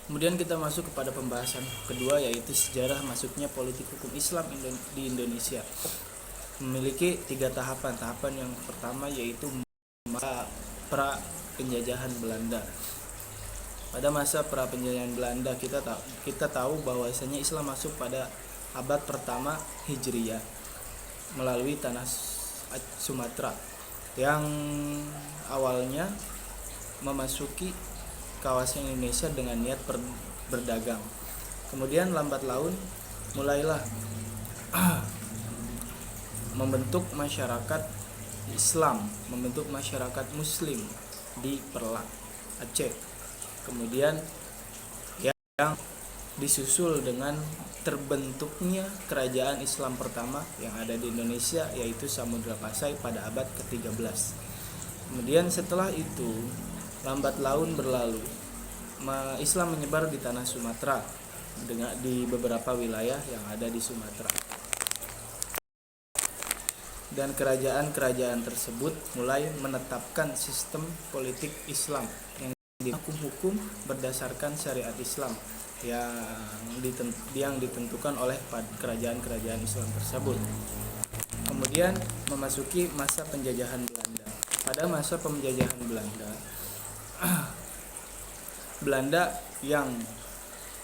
Kemudian kita masuk kepada pembahasan kedua, yaitu sejarah masuknya politik hukum Islam di Indonesia. Memiliki 3 tahapan. Tahapan yang pertama yaitu masa pra penjajahan Belanda. Pada masa pra penjajahan Belanda kita tahu bahwasanya Islam masuk pada abad pertama Hijriyah melalui tanah Sumatera yang awalnya memasuki kawasan Indonesia dengan niat berdagang. Kemudian lambat laun mulailah membentuk masyarakat Islam, membentuk masyarakat Muslim di Perlak, Aceh. Kemudian yang disusul dengan terbentuknya kerajaan Islam pertama yang ada di Indonesia, yaitu Samudra Pasai pada abad ke-13. Kemudian setelah itu lambat laun berlalu, Islam menyebar di tanah Sumatera di beberapa wilayah yang ada di Sumatera. Dan kerajaan-kerajaan tersebut mulai menetapkan sistem politik Islam yang hukum berdasarkan syariat Islam yang ditentukan oleh kerajaan-kerajaan Islam tersebut. Kemudian memasuki masa penjajahan Belanda. Pada masa penjajahan Belanda yang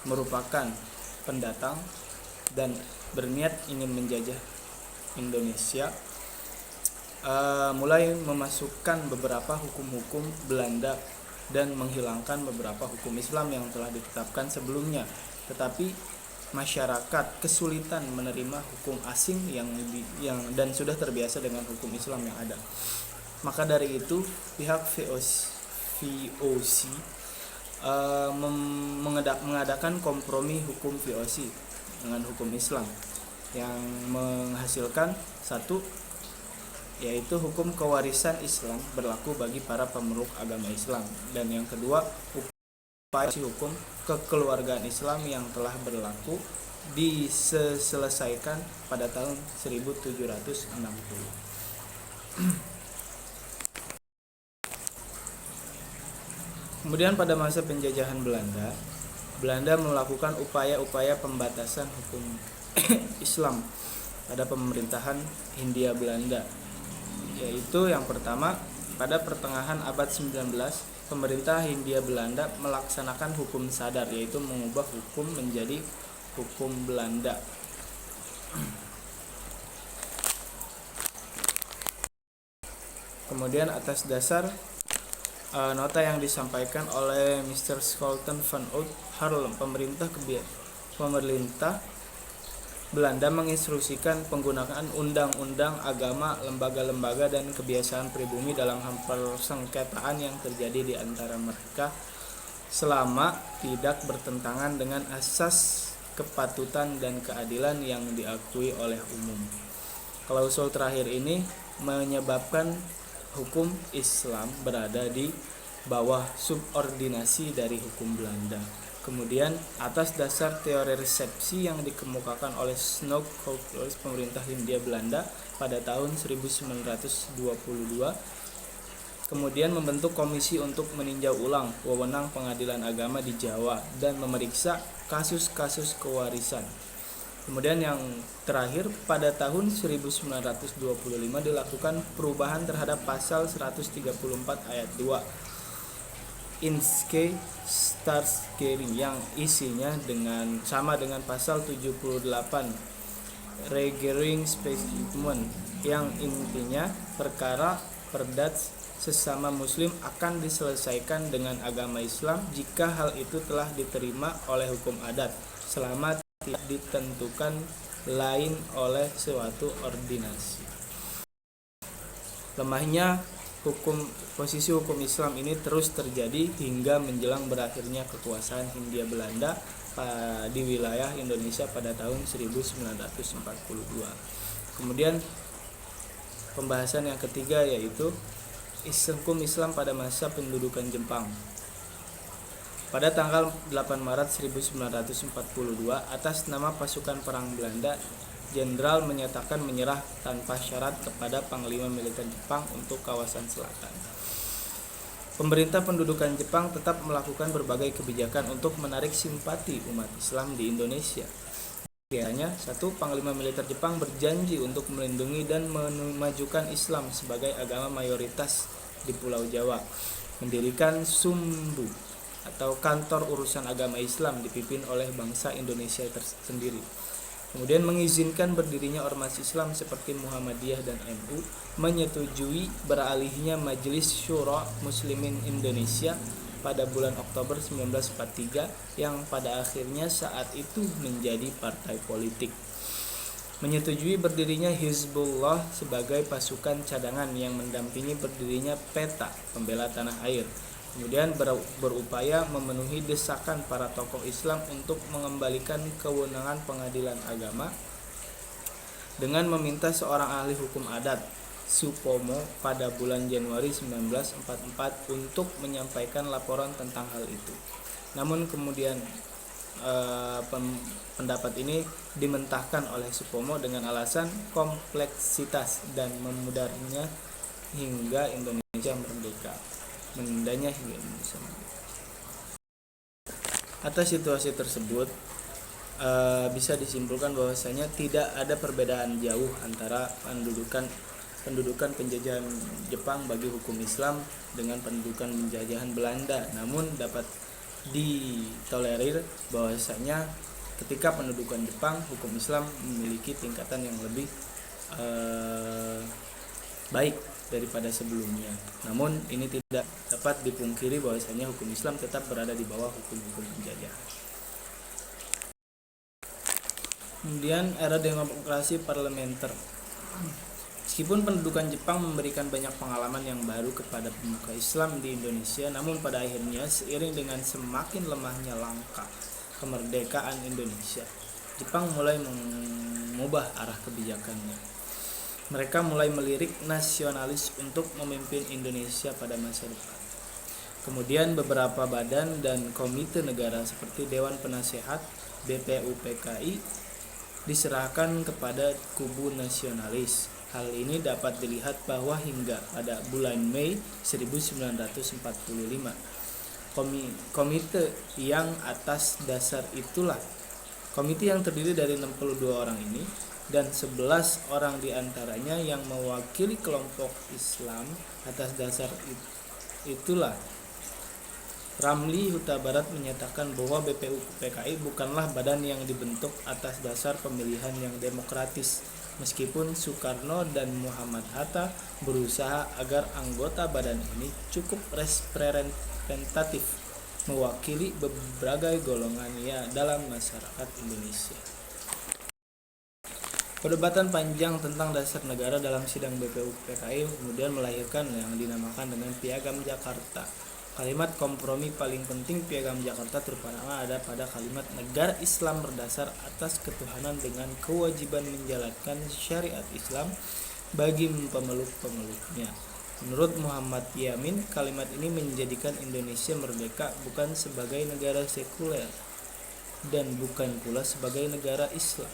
merupakan pendatang dan berniat ingin menjajah Indonesia mulai memasukkan beberapa hukum-hukum Belanda dan menghilangkan beberapa hukum Islam yang telah ditetapkan sebelumnya. Tetapi masyarakat kesulitan menerima hukum asing yang dan sudah terbiasa dengan hukum Islam yang ada. Maka dari itu pihak VOC mengadakan kompromi hukum VOC dengan hukum Islam yang menghasilkan satu, yaitu hukum kewarisan Islam berlaku bagi para pemeluk agama Islam, dan yang kedua hukum kekeluargaan Islam yang telah berlaku diselesaikan pada tahun 1760. Kemudian pada masa penjajahan Belanda melakukan upaya-upaya pembatasan hukum Islam pada pemerintahan Hindia Belanda, yaitu yang pertama, pada pertengahan abad 19 pemerintah Hindia Belanda melaksanakan hukum sadar, yaitu mengubah hukum menjadi hukum Belanda. Kemudian atas dasar nota yang disampaikan oleh Mr. Scholten van Oud Haarlem, pemerintah Belanda menginstruksikan penggunaan undang-undang agama, lembaga-lembaga dan kebiasaan pribumi dalam persengketaan yang terjadi di antara mereka selama tidak bertentangan dengan asas kepatutan dan keadilan yang diakui oleh umum. Klausul terakhir ini menyebabkan hukum Islam berada di bawah subordinasi dari hukum Belanda. Kemudian atas dasar teori resepsi yang dikemukakan oleh Snodgrass, pemerintah Hindia Belanda pada tahun 1922, kemudian membentuk komisi untuk meninjau ulang wewenang pengadilan agama di Jawa dan memeriksa kasus-kasus kewarisan. Kemudian yang terakhir, pada tahun 1925 dilakukan perubahan terhadap pasal 134 ayat 2 Inske Staatskering yang isinya sama dengan pasal 78 Regeringsbesluit yang intinya perkara perdats sesama muslim akan diselesaikan dengan agama Islam jika hal itu telah diterima oleh hukum adat selama tidak ditentukan lain oleh suatu ordinasi. Lemahnya posisi hukum Islam ini terus terjadi hingga menjelang berakhirnya kekuasaan Hindia Belanda di wilayah Indonesia pada tahun 1942. Kemudian pembahasan yang ketiga yaitu hukum Islam pada masa pendudukan Jepang. Pada tanggal 8 Maret 1942, atas nama pasukan perang Belanda, Jenderal menyatakan menyerah tanpa syarat kepada Panglima Militer Jepang untuk kawasan selatan. Pemerintah pendudukan Jepang tetap melakukan berbagai kebijakan untuk menarik simpati umat Islam di Indonesia. Biasanya, Panglima Militer Jepang berjanji untuk melindungi dan memajukan Islam sebagai agama mayoritas di Pulau Jawa, mendirikan Sumbu atau Kantor Urusan Agama Islam dipimpin oleh bangsa Indonesia tersendiri. Kemudian mengizinkan berdirinya ormas Islam seperti Muhammadiyah dan MU, menyetujui beralihnya Majelis Syuro Muslimin Indonesia pada bulan Oktober 1943 yang pada akhirnya saat itu menjadi partai politik. Menyetujui berdirinya Hizbullah sebagai pasukan cadangan yang mendampingi berdirinya PETA, Pembela Tanah Air. Kemudian berupaya memenuhi desakan para tokoh Islam untuk mengembalikan kewenangan pengadilan agama dengan meminta seorang ahli hukum adat, Supomo, pada bulan Januari 1944 untuk menyampaikan laporan tentang hal itu. Namun kemudian pendapat ini dimentahkan oleh Supomo dengan alasan kompleksitas dan menundanya hingga Indonesia merdeka. Atas situasi tersebut bisa disimpulkan bahwasanya tidak ada perbedaan jauh antara pendudukan penjajahan Jepang bagi hukum Islam dengan pendudukan penjajahan Belanda. Namun dapat ditolerir bahwasanya ketika pendudukan Jepang, hukum Islam memiliki tingkatan yang lebih baik daripada sebelumnya. Namun ini tidak dapat dipungkiri bahwasanya hukum Islam tetap berada di bawah hukum-hukum penjajah. Kemudian era demokrasi parlementer. Meskipun pendudukan Jepang memberikan banyak pengalaman yang baru kepada pemuka Islam di Indonesia, namun pada akhirnya seiring dengan semakin lemahnya langkah kemerdekaan Indonesia, Jepang mulai mengubah arah kebijakannya. Mereka mulai melirik nasionalis untuk memimpin Indonesia pada masa depan. Kemudian beberapa badan dan komite negara seperti Dewan Penasehat BPUPKI diserahkan kepada kubu nasionalis. Hal ini dapat dilihat bahwa hingga pada bulan Mei 1945, komite yang atas dasar itulah, komite yang terdiri dari 62 orang ini dan 11 orang diantaranya yang mewakili kelompok Islam, atas dasar itulah Ramli Huta Barat menyatakan bahwa BPUPKI bukanlah badan yang dibentuk atas dasar pemilihan yang demokratis, meskipun Soekarno dan Muhammad Hatta berusaha agar anggota badan ini cukup representatif, mewakili berbagai golongan dalam masyarakat Indonesia. Perdebatan panjang tentang dasar negara dalam sidang BPUPKI kemudian melahirkan yang dinamakan dengan Piagam Jakarta. Kalimat kompromi paling penting Piagam Jakarta terutama ada pada kalimat negara Islam berdasar atas ketuhanan dengan kewajiban menjalankan syariat Islam bagi pemeluk-pemeluknya. Menurut Muhammad Yamin, kalimat ini menjadikan Indonesia merdeka bukan sebagai negara sekuler dan bukan pula sebagai negara Islam.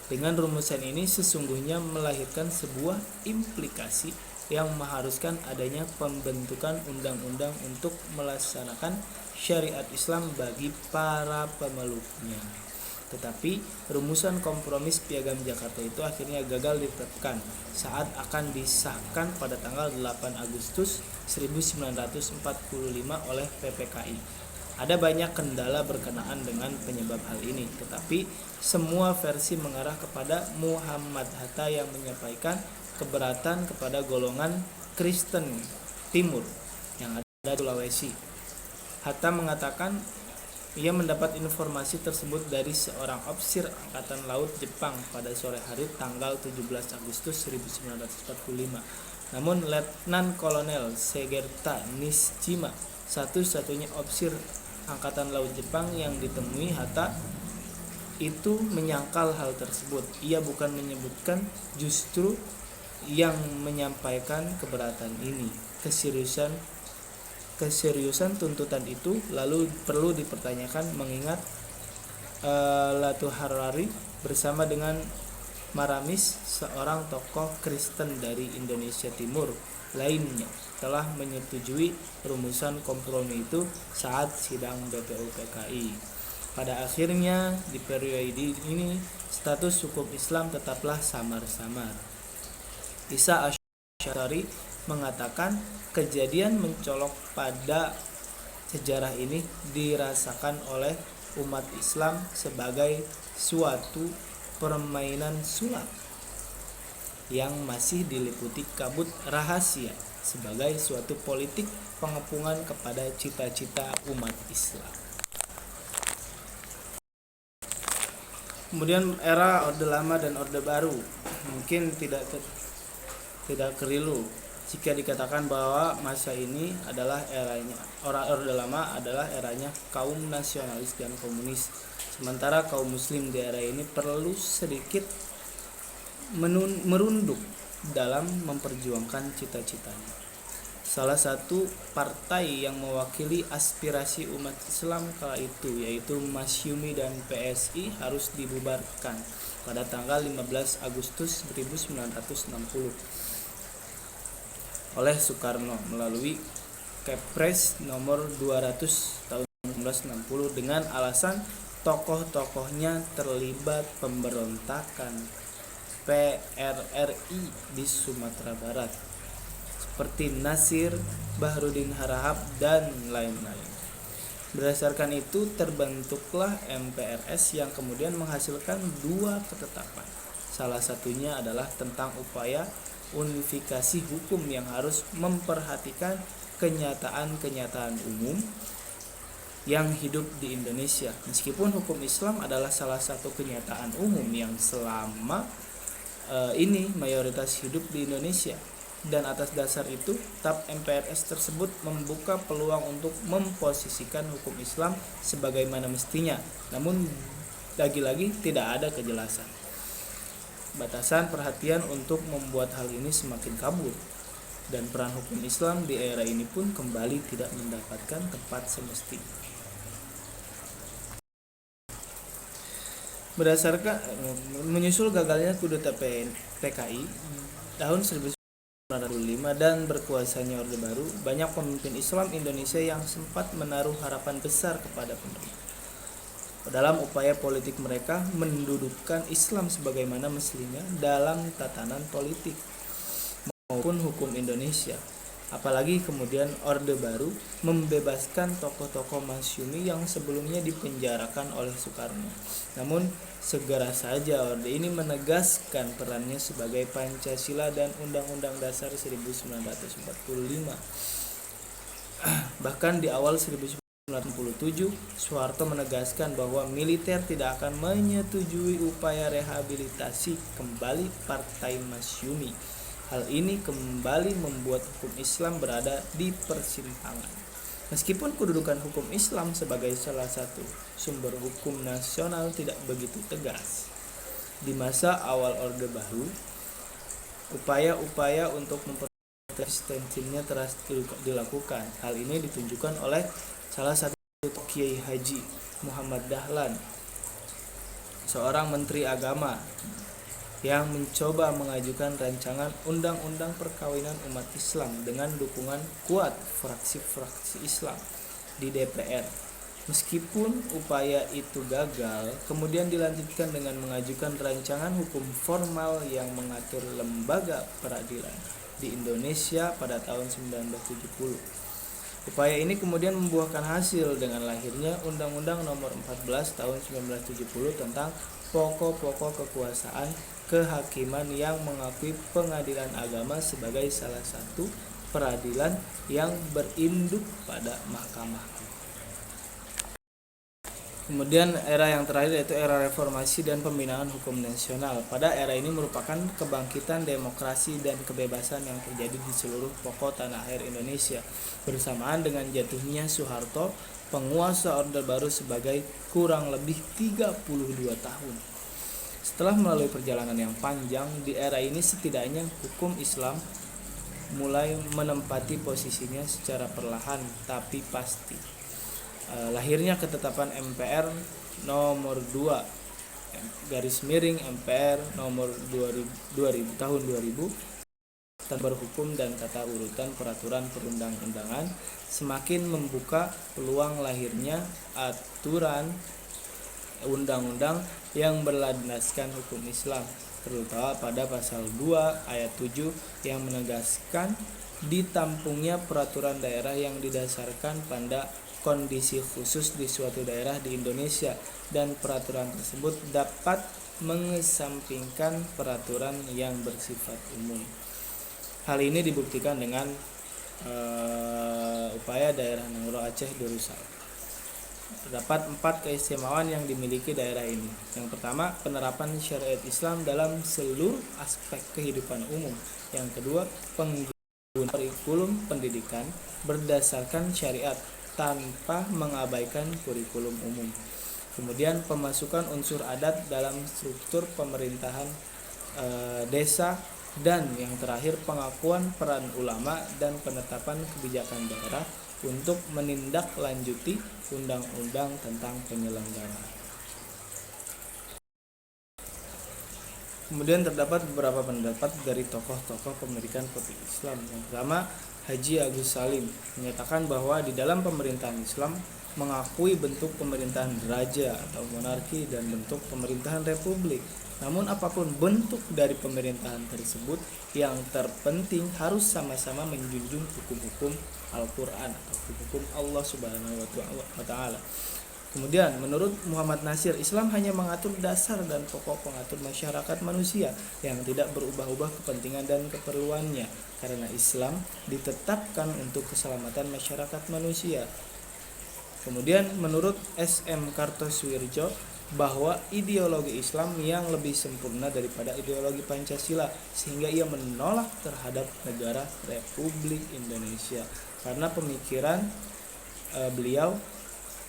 Dengan rumusan ini sesungguhnya melahirkan sebuah implikasi yang mengharuskan adanya pembentukan undang-undang untuk melaksanakan syariat Islam bagi para pemeluknya. Tetapi rumusan kompromis Piagam Jakarta itu akhirnya gagal ditetapkan saat akan disahkan pada tanggal 8 Agustus 1945 oleh PPKI. Ada banyak kendala berkenaan dengan penyebab hal ini, tetapi semua versi mengarah kepada Muhammad Hatta yang menyampaikan keberatan kepada golongan Kristen Timur yang ada di Sulawesi. Hatta mengatakan ia mendapat informasi tersebut dari seorang ofisir Angkatan Laut Jepang pada sore hari tanggal 17 Agustus 1945. Namun Letnan Kolonel Segerta Nishijima, satu-satunya ofisir Angkatan Laut Jepang yang ditemui Hatta, itu menyangkal hal tersebut. Ia bukan menyebutkan, justru yang menyampaikan keberatan ini. Keseriusan tuntutan itu lalu perlu dipertanyakan mengingat Latu Harari bersama dengan Maramis, seorang tokoh Kristen dari Indonesia Timur lainnya, telah menyetujui rumusan kompromi itu saat sidang BPU PKI. Pada akhirnya di periode ini status hukum Islam tetaplah samar-samar. Isa Asy'ari mengatakan kejadian mencolok pada sejarah ini dirasakan oleh umat Islam sebagai suatu permainan sulap yang masih diliputi kabut rahasia sebagai suatu politik pengepungan kepada cita-cita umat Islam. Kemudian era Orde Lama dan Orde Baru, mungkin tidak keliru jika dikatakan bahwa masa ini adalah eranya Orde Lama adalah eranya kaum nasionalis dan komunis, sementara kaum muslim di era ini perlu sedikit merunduk dalam memperjuangkan cita-citanya. Salah satu partai yang mewakili aspirasi umat Islam kala itu, yaitu Masyumi dan PSI, harus dibubarkan pada tanggal 15 Agustus 1960 oleh Soekarno melalui Kepres nomor 200 tahun 1960 dengan alasan tokoh-tokohnya terlibat pemberontakan PRRI di Sumatera Barat, seperti Nasir, Bahrudin Harahap, dan lain-lain. Berdasarkan itu terbentuklah MPRS yang kemudian menghasilkan dua ketetapan. Salah satunya adalah tentang upaya unifikasi hukum yang harus memperhatikan kenyataan-kenyataan umum yang hidup di Indonesia. Meskipun hukum Islam adalah salah satu kenyataan umum yang selama ini mayoritas hidup di Indonesia. Dan atas dasar itu, TAP MPRS tersebut membuka peluang untuk memposisikan hukum Islam sebagaimana mestinya. Namun, lagi-lagi tidak ada kejelasan. Batasan perhatian untuk membuat hal ini semakin kabur. Dan peran hukum Islam di era ini pun kembali tidak mendapatkan tempat semestinya. Berdasarkan menyusul gagalnya kudeta PKI tahun 1945 dan berkuasanya Orde Baru, banyak pemimpin Islam Indonesia yang sempat menaruh harapan besar kepada pemerintah dalam upaya politik mereka mendudukkan Islam sebagaimana mestinya dalam tatanan politik maupun hukum Indonesia. Apalagi kemudian Orde Baru membebaskan tokoh-tokoh Masyumi yang sebelumnya dipenjarakan oleh Soekarno. Namun segera saja Orde ini menegaskan perannya sebagai Pancasila dan Undang-Undang Dasar 1945. Bahkan di awal 1997, Soeharto menegaskan bahwa militer tidak akan menyetujui upaya rehabilitasi kembali Partai Masyumi. Hal ini kembali membuat hukum Islam berada di persimpangan. Meskipun kedudukan hukum Islam sebagai salah satu sumber hukum nasional tidak begitu tegas. Di masa awal Orde Baru, upaya-upaya untuk mempertahankan eksistensinya terus dilakukan. Hal ini ditunjukkan oleh salah satu Kiai Haji Muhammad Dahlan, seorang menteri agama yang mencoba mengajukan rancangan undang-undang perkawinan umat Islam dengan dukungan kuat fraksi-fraksi Islam di DPR. Meskipun upaya itu gagal, kemudian dilanjutkan dengan mengajukan rancangan hukum formal yang mengatur lembaga peradilan di Indonesia pada tahun 1970. Upaya ini kemudian membuahkan hasil dengan lahirnya Undang-Undang Nomor 14 Tahun 1970 tentang pokok-pokok kekuasaan kehakiman yang mengakui pengadilan agama sebagai salah satu peradilan yang berinduk pada mahkamah. Kemudian era yang terakhir yaitu era reformasi dan pembinaan hukum nasional. Pada era ini merupakan kebangkitan demokrasi dan kebebasan yang terjadi di seluruh pokok tanah air Indonesia. Bersamaan dengan jatuhnya Soeharto, penguasa Orde Baru sebagai kurang lebih 32 tahun. Setelah melalui perjalanan yang panjang, di era ini setidaknya hukum Islam mulai menempati posisinya secara perlahan tapi pasti. Lahirnya ketetapan MPR nomor 2 garis miring MPR nomor 2000 tahun 2000 berhukum dan tata urutan peraturan perundang-undangan, semakin membuka peluang lahirnya aturan undang-undang yang berlandaskan hukum Islam, terutama pada pasal 2 ayat 7 yang menegaskan ditampungnya peraturan daerah yang didasarkan pada kondisi khusus di suatu daerah di Indonesia, dan peraturan tersebut dapat mengesampingkan peraturan yang bersifat umum. Hal ini dibuktikan dengan upaya daerah Nangro Aceh Darussalam. Terdapat 4 keistimewaan yang dimiliki daerah ini. Yang pertama, penerapan syariat Islam dalam seluruh aspek kehidupan umum. Yang kedua, penggunaan kurikulum pendidikan berdasarkan syariat tanpa mengabaikan kurikulum umum. Kemudian, pemasukan unsur adat dalam struktur pemerintahan desa. Dan yang terakhir, pengakuan peran ulama dan penetapan kebijakan daerah untuk menindaklanjuti undang-undang tentang penyelenggaraan. Kemudian terdapat beberapa pendapat dari tokoh-tokoh pemerintahan Islam. Yang pertama, Haji Agus Salim menyatakan bahwa di dalam pemerintahan Islam mengakui bentuk pemerintahan raja atau monarki dan bentuk pemerintahan republik. Namun apapun bentuk dari pemerintahan tersebut, yang terpenting harus sama-sama menjunjung hukum-hukum Al-Quran atau hukum Allah Subhanahu wa Ta'ala. Kemudian menurut Muhammad Nasir, Islam hanya mengatur dasar dan pokok pengatur masyarakat manusia yang tidak berubah-ubah kepentingan dan keperluannya, karena Islam ditetapkan untuk keselamatan masyarakat manusia. Kemudian menurut S.M. Kartosuwirjo, bahwa ideologi Islam yang lebih sempurna daripada ideologi Pancasila, sehingga ia menolak terhadap negara Republik Indonesia, karena pemikiran beliau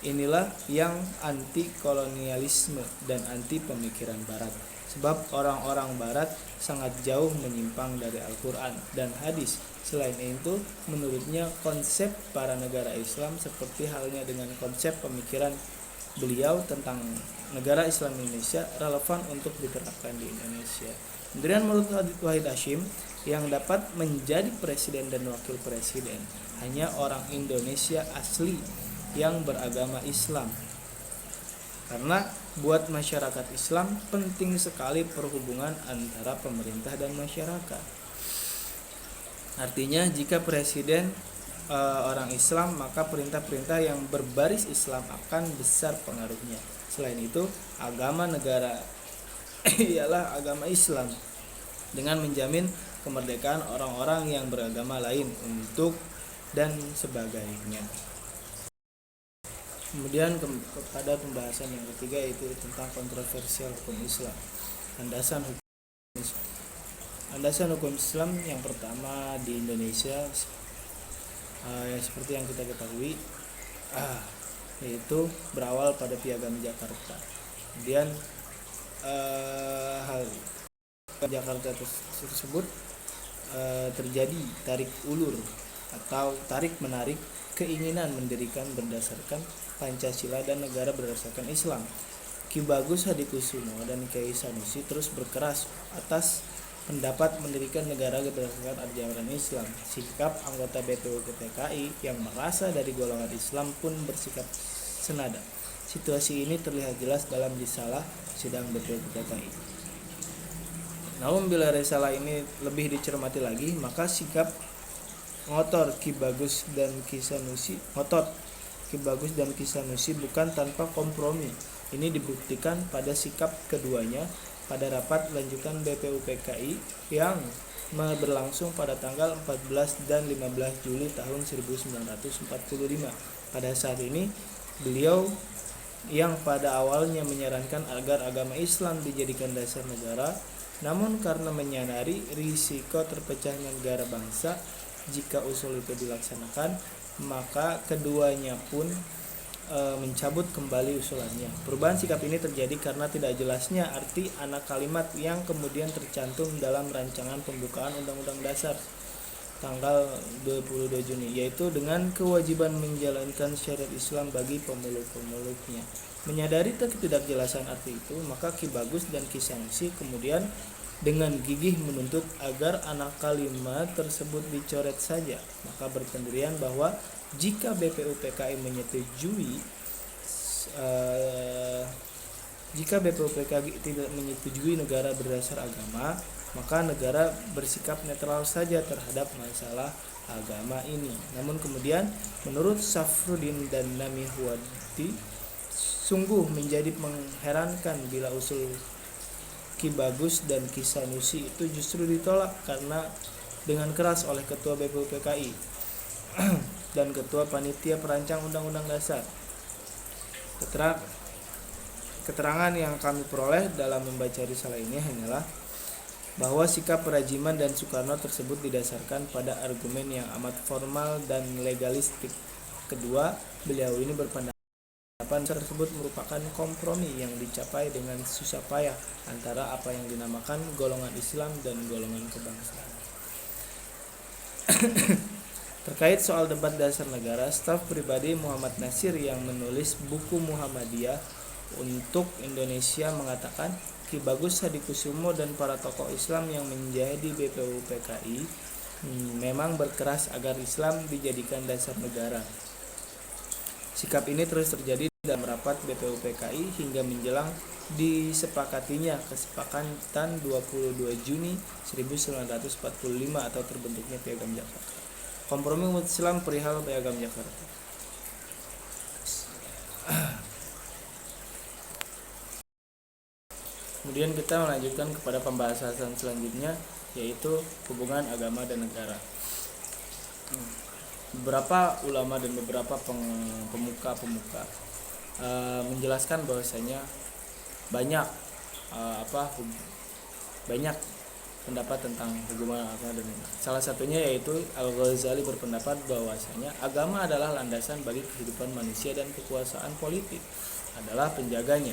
inilah yang anti kolonialisme dan anti pemikiran Barat, sebab orang-orang Barat sangat jauh menyimpang dari Al-Quran dan hadis. Selain itu, menurutnya konsep para negara Islam seperti halnya dengan konsep pemikiran beliau tentang negara Islam Indonesia relevan untuk diterapkan di Indonesia. Kemudian menurut Wahid Hasyim, yang dapat menjadi presiden dan wakil presiden hanya orang Indonesia asli yang beragama Islam, karena buat masyarakat Islam penting sekali perhubungan antara pemerintah dan masyarakat. Artinya jika presiden orang Islam, maka perintah-perintah yang berbaris Islam akan besar pengaruhnya. Selain itu, agama negara ialah agama Islam dengan menjamin kemerdekaan orang-orang yang beragama lain untuk dan sebagainya. Kemudian kepada pembahasan yang ketiga, yaitu tentang kontroversial hukum Islam. Landasan hukum Islam yang pertama di Indonesia seperti yang kita ketahui, yaitu berawal pada Piagam Jakarta. Kemudian hal Jakarta tersebut terjadi tarik ulur atau tarik menarik keinginan mendirikan berdasarkan Pancasila dan negara berdasarkan Islam. Ki Bagus Hadikusumo dan Kiai Sanusi terus berkeras atas pendapat mendirikan negara berdasarkan ajaran Islam. Sikap anggota BPUPKI yang merasa dari golongan Islam pun bersikap senada. Situasi ini terlihat jelas dalam risalah sidang BPUPKI. Namun bila risalah ini lebih dicermati lagi, maka sikap ngotot Ki Bagus dan Ki Sanusi bukan tanpa kompromi. Ini dibuktikan pada sikap keduanya pada rapat lanjutan BPUPKI yang berlangsung pada tanggal 14 dan 15 Juli tahun 1945. Pada saat ini, beliau yang pada awalnya menyarankan agar agama Islam dijadikan dasar negara, namun karena menyadari risiko terpecahnya negara bangsa jika usul itu dilaksanakan, maka keduanya pun mencabut kembali usulannya. Perubahan sikap ini terjadi karena tidak jelasnya arti anak kalimat yang kemudian tercantum dalam rancangan pembukaan Undang-Undang Dasar tanggal 22 Juni, yaitu dengan kewajiban menjalankan syariat Islam bagi pemeluk-pemeluknya. Menyadari ketidakjelasan arti itu, maka Ki Bagus dan Ki Sanusi kemudian dengan gigih menuntut agar anak kalimat tersebut dicoret saja. Maka berpendirian bahwa jika BPUPKI tidak menyetujui negara berdasar agama, maka negara bersikap netral saja terhadap masalah agama ini. Namun kemudian menurut Safruddin dan Namihuwadi, sungguh menjadi mengherankan bila usul Ki Bagus dan Ki Sanusi itu justru ditolak karena dengan keras oleh Ketua BPUPKI dan Ketua Panitia Perancang Undang-Undang Dasar. Keterangan yang kami peroleh dalam membaca risalah ini hanyalah bahwa sikap Perajiman dan Soekarno tersebut didasarkan pada argumen yang amat formal dan legalistik. Kedua, beliau ini berpendapat tersebut merupakan kompromi yang dicapai dengan susah payah antara apa yang dinamakan golongan Islam dan golongan kebangsaan. Terkait soal debat dasar negara, staf pribadi Muhammad Nasir yang menulis buku Muhammadiyah untuk Indonesia mengatakan Ki Bagus Hadikusumo dan para tokoh Islam yang menjadi BPUPKI memang berkeras agar Islam dijadikan dasar negara. Sikap ini terus terjadi dalam rapat BPUPKI hingga menjelang disepakatinya kesepakatan 22 Juni 1945 atau terbentuknya Piagam Jakarta. Kompromi umat Islam perihal Piagam Jakarta. Kemudian kita melanjutkan kepada pembahasan selanjutnya, yaitu hubungan agama dan negara. Beberapa ulama dan beberapa pemuka menjelaskan bahwasanya banyak pendapat tentang hubungan agama dan negara. Salah satunya yaitu Al-Ghazali berpendapat bahwasanya agama adalah landasan bagi kehidupan manusia dan kekuasaan politik adalah penjaganya.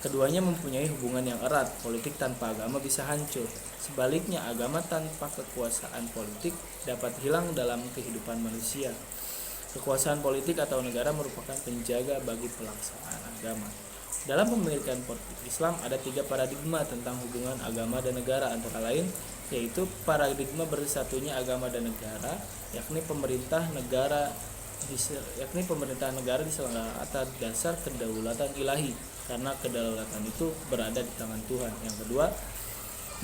Keduanya mempunyai hubungan yang erat. Politik tanpa agama bisa hancur. Sebaliknya, agama tanpa kekuasaan politik dapat hilang dalam kehidupan manusia. Kekuasaan politik atau negara merupakan penjaga bagi pelaksanaan agama. Dalam pemikiran politik Islam ada 3 paradigma tentang hubungan agama dan negara, antara lain yaitu paradigma bersatunya agama dan negara, yakni pemerintah negara diselenggarakan atas dasar kedaulatan ilahi, karena kedaulatan itu berada di tangan Tuhan. Yang kedua,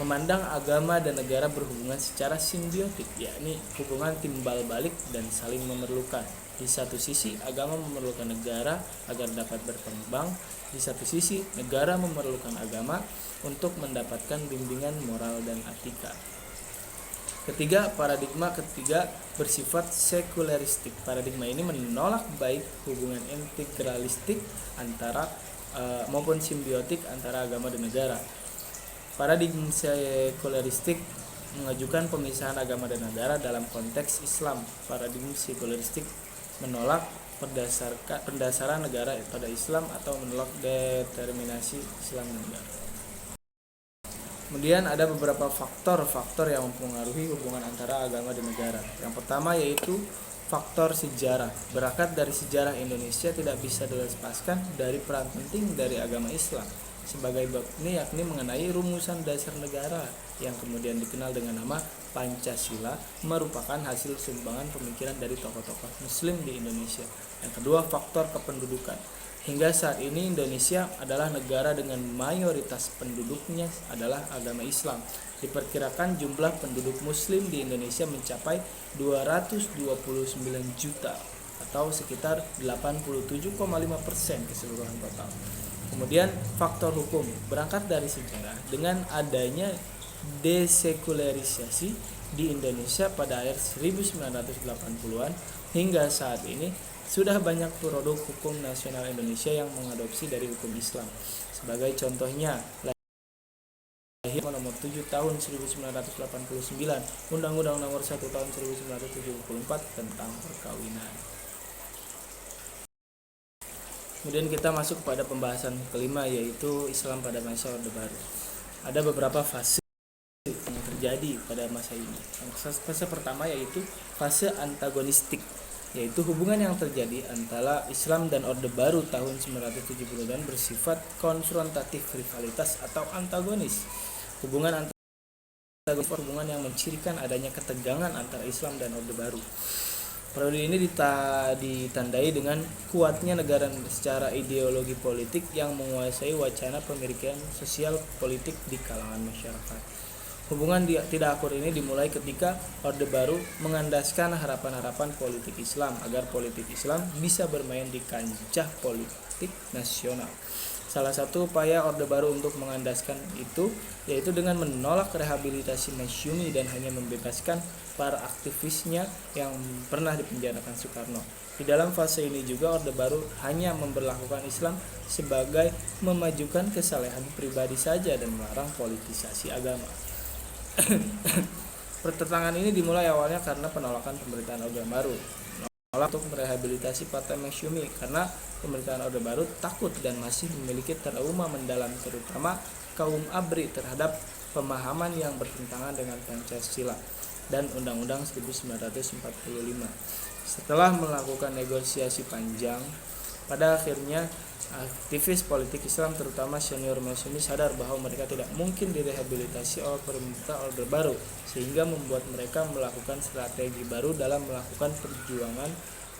memandang agama dan negara berhubungan secara simbiotik, yakni hubungan timbal balik dan saling memerlukan. Di satu sisi, agama memerlukan negara agar dapat berkembang. Di satu sisi, negara memerlukan agama untuk mendapatkan bimbingan moral dan etika. Ketiga, paradigma ketiga bersifat sekuleristik. Paradigma ini menolak baik hubungan integralistik maupun simbiotik antara agama dan negara. Paradigma sekuleristik mengajukan pemisahan agama dan negara dalam konteks Islam. Paradigma sekuleristik menolak pendasaran negara pada Islam atau menolak determinasi Islam dan negara. Kemudian ada beberapa faktor yang mempengaruhi hubungan antara agama dan negara. Yang pertama yaitu faktor sejarah. Berangkat dari sejarah Indonesia tidak bisa dilepaskan dari peran penting dari agama Islam sebagai bab ini, yakni mengenai rumusan dasar negara yang kemudian dikenal dengan nama Pancasila, merupakan hasil sumbangan pemikiran dari tokoh-tokoh Muslim di Indonesia. Yang kedua, faktor kependudukan. Hingga saat ini Indonesia adalah negara dengan mayoritas penduduknya adalah agama Islam. Diperkirakan jumlah penduduk Muslim di Indonesia mencapai 229 juta atau sekitar 87,5% keseluruhan total. Kemudian faktor hukum. Berangkat dari sejarah, dengan adanya desekularisasi di Indonesia pada akhir 1980-an hingga saat ini, sudah banyak produk hukum nasional Indonesia yang mengadopsi dari hukum Islam. Sebagai contohnya, Lahir Nomor 7 Tahun 1989, Undang-Undang Nomor 1 Tahun 1974 tentang perkawinan. Kemudian kita masuk pada pembahasan kelima, yaitu Islam pada masa Orde Baru. Ada beberapa fase yang terjadi pada masa ini. Fase pertama yaitu fase antagonistik, yaitu hubungan yang terjadi antara Islam dan Orde Baru tahun 1970 dan bersifat konfrontatif, rivalitas atau antagonis. Hubungan hubungan yang mencirikan adanya ketegangan antara Islam dan Orde Baru. Periode ini ditandai dengan kuatnya negara secara ideologi politik yang menguasai wacana pemilikan sosial politik di kalangan masyarakat. Hubungan tidak akur ini dimulai ketika Orde Baru mengandaskan harapan-harapan politik Islam agar politik Islam bisa bermain di kancah politik nasional. Salah satu upaya Orde Baru untuk mengandaskan itu yaitu dengan menolak rehabilitasi Masyumi dan hanya membebaskan para aktivisnya yang pernah dipenjarakan Soekarno. Di dalam fase ini juga Orde Baru hanya memberlakukan Islam sebagai memajukan kesalehan pribadi saja dan melarang politisasi agama. Pertentangan ini dimulai awalnya karena penolakan pemerintahan Orde Baru untuk merehabilitasi Partai Masyumi karena pemerintahan Orde Baru takut dan masih memiliki trauma mendalam terutama kaum ABRI terhadap pemahaman yang bertentangan dengan Pancasila dan Undang-Undang 1945. Setelah melakukan negosiasi panjang, pada akhirnya aktivis politik Islam terutama senior Masyumi sadar bahwa mereka tidak mungkin direhabilitasi oleh pemerintah Orde Baru sehingga membuat mereka melakukan strategi baru dalam melakukan perjuangan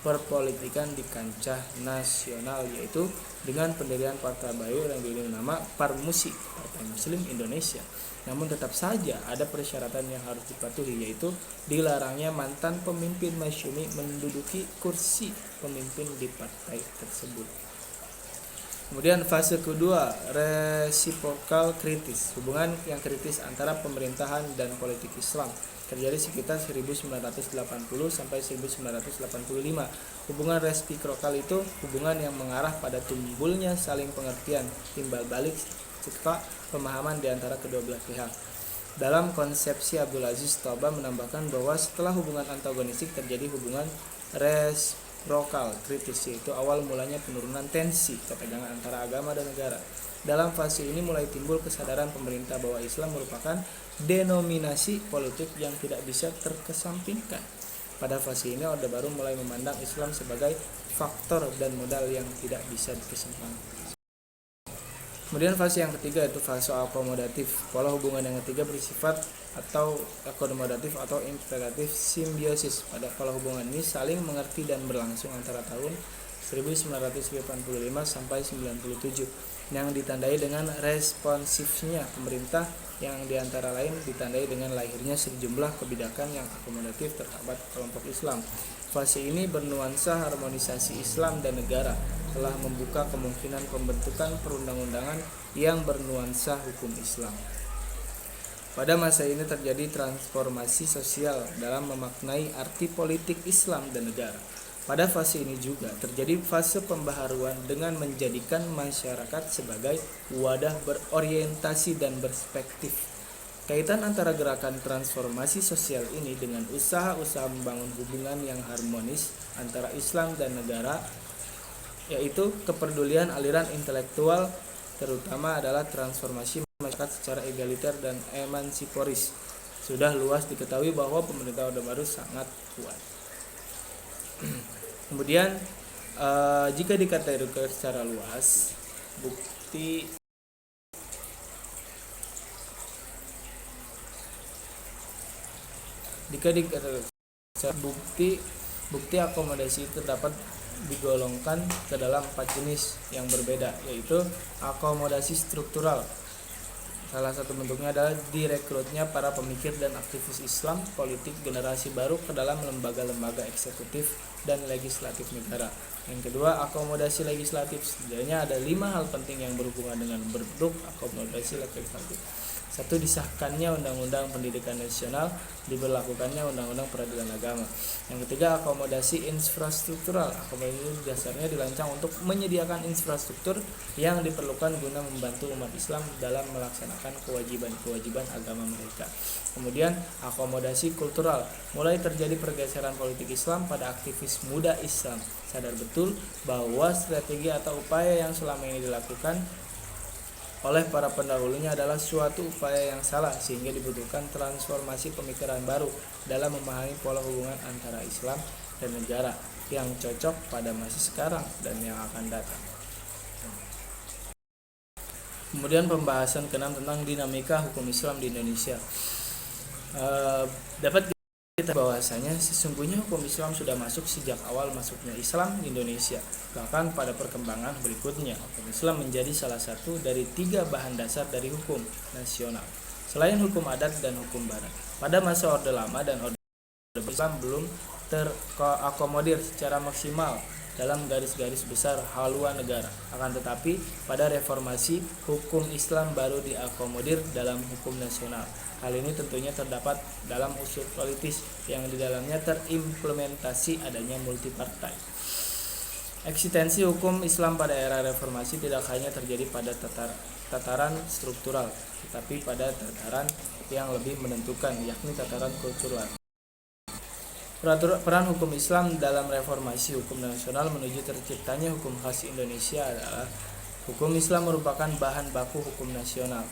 perpolitikan di kancah nasional yaitu dengan pendirian Partai baru yang diberi nama Parmusi, Partai Muslim Indonesia. Namun tetap saja ada persyaratan yang harus dipatuhi yaitu dilarangnya mantan pemimpin Masyumi menduduki kursi pemimpin di partai tersebut. Kemudian fase kedua, resiprokal kritis. Hubungan yang kritis antara pemerintahan dan politik Islam terjadi sekitar 1980 sampai 1985. Hubungan resiprokal itu hubungan yang mengarah pada timbulnya saling pengertian, timbal balik serta pemahaman di antara kedua belah pihak. Dalam konsepsi Abdul Aziz Toba menambahkan bahwa setelah hubungan antagonistik terjadi hubungan resiprokal kritis, yaitu awal mulanya penurunan tensi ketegangan antara agama dan negara. Dalam fase ini mulai timbul kesadaran pemerintah bahwa Islam merupakan denominasi politik yang tidak bisa terkesampingkan. Pada fase ini Orde Baru mulai memandang Islam sebagai faktor dan modal yang tidak bisa dikesampingkan. Kemudian fase yang ketiga yaitu fase akomodatif. Pola hubungan yang ketiga bersifat atau akomodatif atau integratif simbiosis. Pada pola hubungan ini saling mengerti dan berlangsung antara tahun 1985 sampai 97 yang ditandai dengan responsifnya pemerintah yang diantara lain ditandai dengan lahirnya sejumlah kebijakan yang akomodatif terhadap kelompok Islam. Fase ini bernuansa harmonisasi Islam dan negara, telah membuka kemungkinan pembentukan perundang-undangan yang bernuansa hukum Islam. Pada masa ini terjadi transformasi sosial dalam memaknai arti politik Islam dan negara. Pada fase ini juga terjadi fase pembaharuan dengan menjadikan masyarakat sebagai wadah berorientasi dan perspektif. Kaitan antara gerakan transformasi sosial ini dengan usaha-usaha membangun hubungan yang harmonis antara Islam dan negara, yaitu kepedulian aliran intelektual terutama adalah transformasi masyarakat secara egaliter dan emansiporis. Sudah luas diketahui bahwa pemerintah Orde Baru sangat kuat. Kemudian jika dikategorikan secara luas, bukti akomodasi itu dapat digolongkan ke dalam 4 jenis yang berbeda, yaitu akomodasi struktural. Salah satu bentuknya adalah direkrutnya para pemikir dan aktivis Islam politik generasi baru ke dalam lembaga-lembaga eksekutif dan legislatif negara. Yang kedua, akomodasi legislatif. Sebenarnya ada 5 hal penting yang berhubungan dengan bentuk akomodasi legislatif. 1. Disahkannya Undang-Undang Pendidikan Nasional, diberlakukannya Undang-Undang Peradilan Agama. Yang ketiga, akomodasi infrastruktural. Akomodasi ini dasarnya dirancang untuk menyediakan infrastruktur yang diperlukan guna membantu umat Islam dalam melaksanakan kewajiban-kewajiban agama mereka. Kemudian, akomodasi kultural. Mulai terjadi pergeseran politik Islam pada aktivis muda Islam. Sadar betul bahwa strategi atau upaya yang selama ini dilakukan oleh para pendahulunya adalah suatu upaya yang salah, sehingga dibutuhkan transformasi pemikiran baru dalam memahami pola hubungan antara Islam dan negara yang cocok pada masa sekarang dan yang akan datang. Kemudian pembahasan ke-6 tentang dinamika hukum Islam di Indonesia. Dapat kita bahwasanya sesungguhnya hukum Islam sudah masuk sejak awal masuknya Islam di Indonesia. Bahkan pada perkembangan berikutnya, hukum Islam menjadi salah satu dari 3 bahan dasar dari hukum nasional. Selain hukum adat dan hukum barat, pada masa Orde Lama dan Orde Baru, Islam belum terakomodir secara maksimal dalam garis-garis besar haluan negara. Akan tetapi, pada reformasi, hukum Islam baru diakomodir dalam hukum nasional. Hal ini tentunya terdapat dalam usul politis yang di dalamnya terimplementasi adanya multipartai. Eksistensi hukum Islam pada era reformasi tidak hanya terjadi pada tataran struktural, tetapi pada tataran yang lebih menentukan, yakni tataran kultural. Peran hukum Islam dalam reformasi hukum nasional menuju terciptanya hukum khas Indonesia adalah hukum Islam merupakan bahan baku hukum nasional.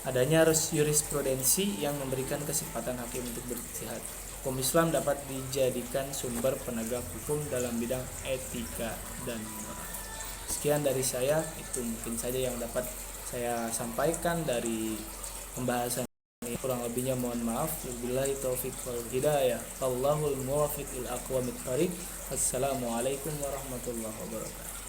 Adanya jurisprudensi yang memberikan kesempatan hakim untuk berijtihad. Hukum Islam dapat dijadikan sumber penegak hukum dalam bidang etika dan moral. Sekian dari saya, itu mungkin saja yang dapat saya sampaikan dari pembahasan. Kurang lebihnya mohon maaf. Wabillahi taufiq wal hidayah. Wallahul muwaffiq ila aqwamit thoriq. Wassalamualaikum warahmatullahi wabarakatuh.